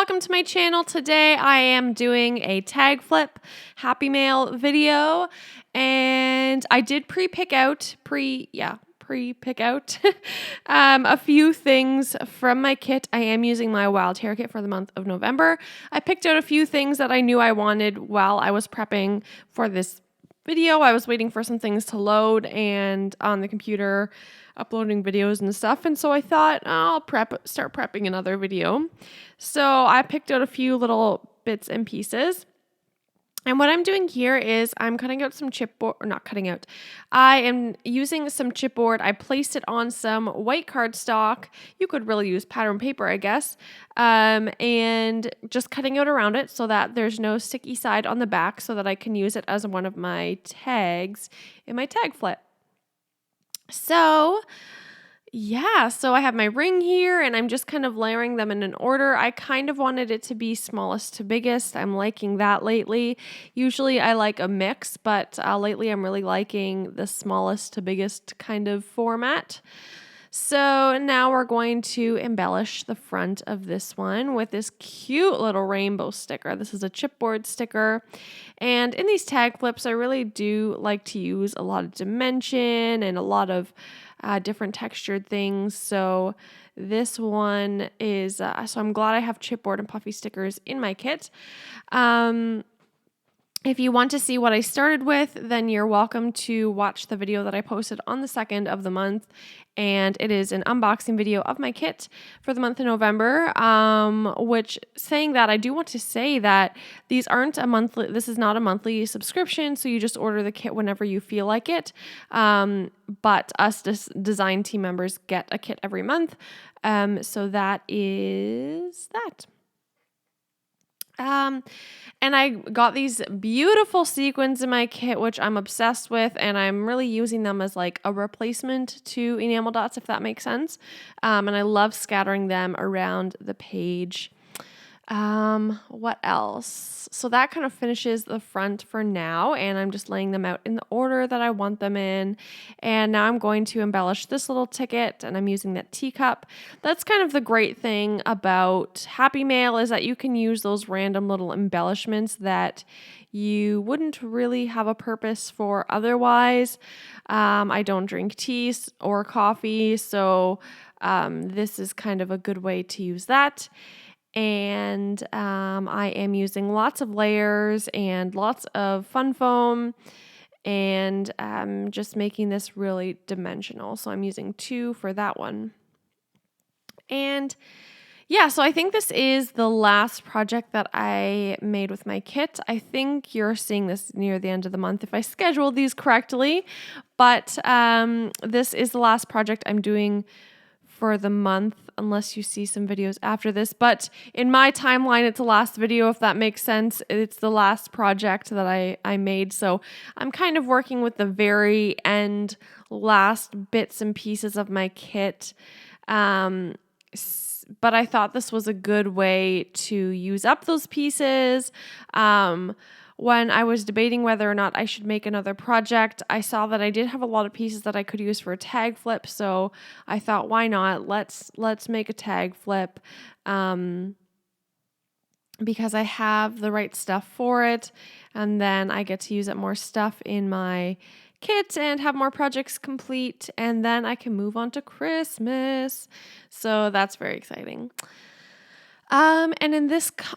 welcome to my channel. Today I am doing a tag flip happy mail video, and I did pre-pick out a few things from my kit. I am using my Wild Hare kit for the month of November. I picked out a few things that I knew I wanted while I was prepping for this video. I was waiting for some things to load and on the computer uploading videos and stuff, and so I thought I'll start prepping another video. So I picked out a few little bits and pieces. And what I'm doing here is I'm cutting out some chipboard, or not cutting out. I am using some chipboard. I placed it on some white cardstock. You could really use pattern paper, I guess. And just cutting out around it so that there's no sticky side on the back so that I can use it as one of my tags in my tag flip. So I have my ring here and I'm just kind of layering them in an order. I kind of wanted it to be smallest to biggest. I'm liking that lately. Usually I like a mix, but lately I'm really liking the smallest to biggest kind of format. So now we're going to embellish the front of this one with this cute little rainbow sticker. This is a chipboard sticker. And in these tag flips, I really do like to use a lot of dimension and a lot of different textured things. So this one is, so I'm glad I have chipboard and puffy stickers in my kit. If you want to see what I started with, then you're welcome to watch the video that I posted on the 2nd of the month. And it is an unboxing video of my kit for the month of November. Which, saying that, I do want to say that these aren't a monthly, this is not a monthly subscription. So you just order the kit whenever you feel like it. But us design team members get a kit every month. So that is that. And I got these beautiful sequins in my kit, which I'm obsessed with, and I'm really using them as like a replacement to enamel dots, if that makes sense. And I love scattering them around the page. What else? So that kind of finishes the front for now, and I'm just laying them out in the order that I want them in. And now I'm going to embellish this little ticket, and I'm using that teacup. That's kind of the great thing about Happy Mail, is that you can use those random little embellishments that you wouldn't really have a purpose for otherwise. I don't drink tea or coffee, so this is kind of a good way to use that. And I am using lots of layers and lots of fun foam, and just making this really dimensional. So I'm using 2 for that one. And yeah, so I think this is the last project that I made with my kit. I think you're seeing this near the end of the month if I schedule these correctly. But this is the last project I'm doing for the month, unless you see some videos after this. But in my timeline, it's the last video, if that makes sense. It's the last project that I made. So I'm kind of working with the very end, last bits and pieces of my kit. But I thought this was a good way to use up those pieces. When I was debating whether or not I should make another project, I saw that I did have a lot of pieces that I could use for a tag flip. So I thought, why not? Let's make a tag flip, because I have the right stuff for it. And then I get to use up more stuff in my kit and have more projects complete. And then I can move on to Christmas. So that's very exciting. And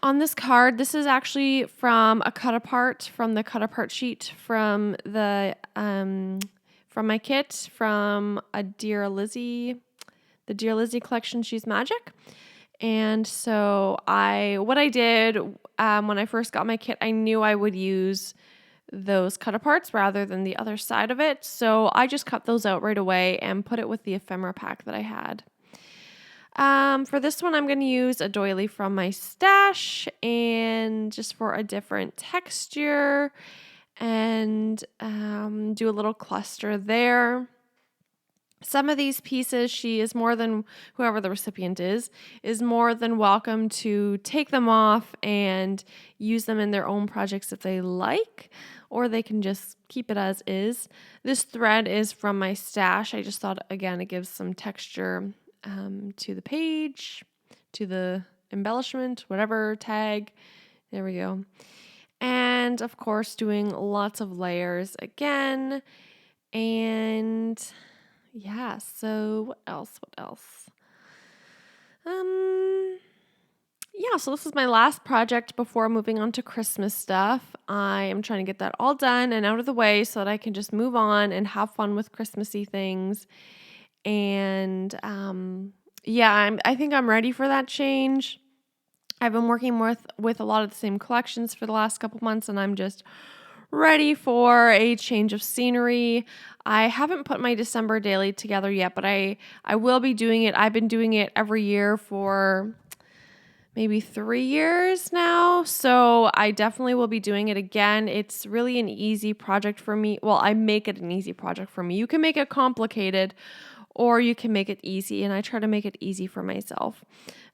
on this card, this is actually from a cut apart, from the cut apart sheet from the from my kit, from the Dear Lizzie collection, She's Magic. And so what I did when I first got my kit, I knew I would use those cut aparts rather than the other side of it. So I just cut those out right away and put it with the ephemera pack that I had. For this one, I'm going to use a doily from my stash, and just for a different texture, and do a little cluster there. Some of these pieces, whoever the recipient is more than welcome to take them off and use them in their own projects if they like, or they can just keep it as is. This thread is from my stash. I just thought, again, it gives some texture to the page, to the embellishment, whatever, tag. There we go. And of course, doing lots of layers again. And yeah, so what else? Yeah, so this is my last project before moving on to Christmas stuff. I am trying to get that all done and out of the way so that I can just move on and have fun with Christmassy things. And yeah, I think I'm ready for that change. I've been working with a lot of the same collections for the last couple months, and I'm just ready for a change of scenery. I haven't put my December daily together yet, but I will be doing it. I've been doing it every year for maybe 3 years now. So I definitely will be doing it again. It's really an easy project for me. Well, I make it an easy project for me. You can make it complicated or you can make it easy, and I try to make it easy for myself.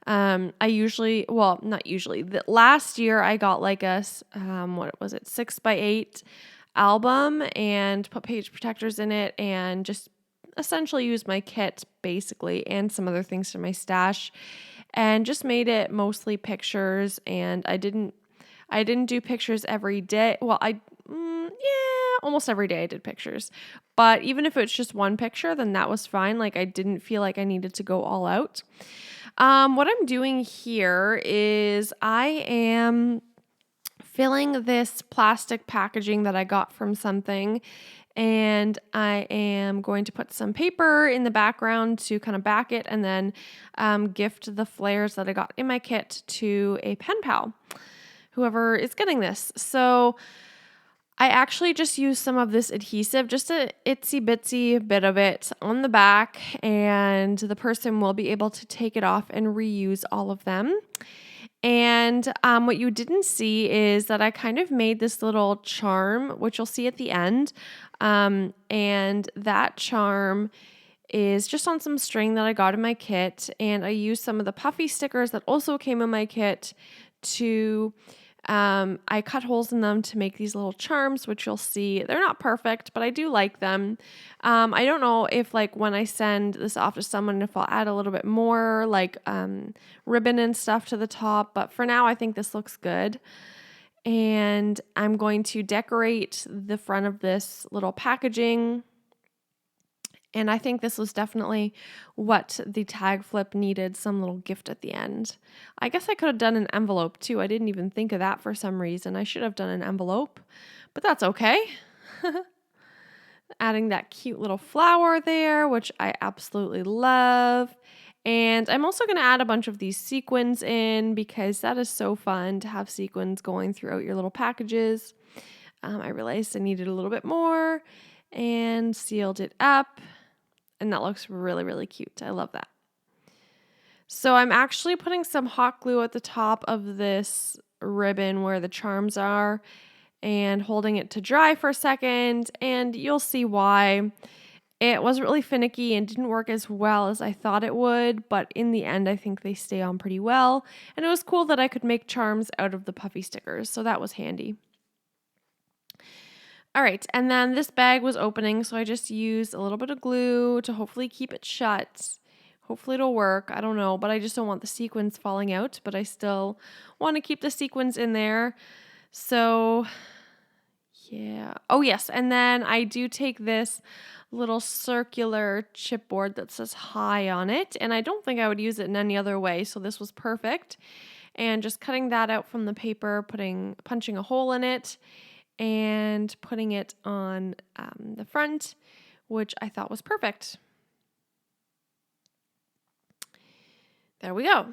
I usually, well, not usually. Last year I got like what was it, 6x8 album and put page protectors in it and just essentially used my kit basically and some other things from my stash and just made it mostly pictures. And I didn't do pictures every day. Well, yeah, almost every day I did pictures. But even if it's just one picture, then that was fine. Like I didn't feel like I needed to go all out. What I'm doing here is I am filling this plastic packaging that I got from something, and I am going to put some paper in the background to kind of back it, and then gift the flares that I got in my kit to a pen pal, whoever is getting this. So I actually just used some of this adhesive, just a itsy bitsy bit of it on the back, and the person will be able to take it off and reuse all of them. And what you didn't see is that I kind of made this little charm, which you'll see at the end. And that charm is just on some string that I got in my kit. And I used some of the puffy stickers that also came in my kit to I cut holes in them to make these little charms, which you'll see. They're not perfect, but I do like them. I don't know if like when I send this off to someone, if I'll add a little bit more like ribbon and stuff to the top, but for now I think this looks good. And I'm going to decorate the front of this little packaging. And I think this was definitely what the tag flip needed, some little gift at the end. I guess I could have done an envelope too. I didn't even think of that for some reason. I should have done an envelope, but that's okay. Adding that cute little flower there, which I absolutely love. And I'm also going to add a bunch of these sequins in because that is so fun to have sequins going throughout your little packages. I realized I needed a little bit more and sealed it up. And that looks really, really cute. I love that. So I'm actually putting some hot glue at the top of this ribbon where the charms are and holding it to dry for a second. And you'll see why. It was really finicky and didn't work as well as I thought it would. But in the end, I think they stay on pretty well. And it was cool that I could make charms out of the puffy stickers. So that was handy. All right, and then this bag was opening, so I just used a little bit of glue to hopefully keep it shut. Hopefully it'll work. I don't know, but I just don't want the sequins falling out, but I still want to keep the sequins in there. So, yeah. Oh, yes, and then I do take this little circular chipboard that says hi on it, and I don't think I would use it in any other way, so this was perfect. And just cutting that out from the paper, punching a hole in it, and putting it on the front, which I thought was perfect. There we go.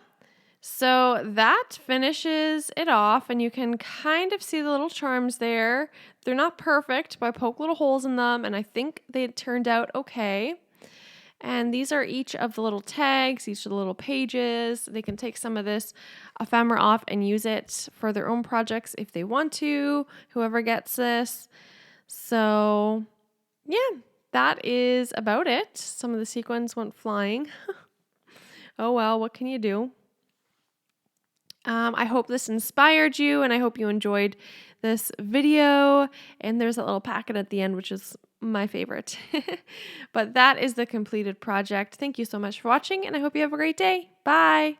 So that finishes it off, and you can kind of see the little charms there. They're not perfect, but I poked little holes in them, and I think they turned out okay. And these are each of the little tags, each of the little pages. They can take some of this ephemera off and use it for their own projects if they want to, whoever gets this. So, yeah, that is about it. Some of the sequins went flying. Oh well, what can you do? I hope this inspired you, and I hope you enjoyed this video. And there's a little packet at the end, which is my favorite. But that is the completed project. Thank you so much for watching, and I hope you have a great day. Bye.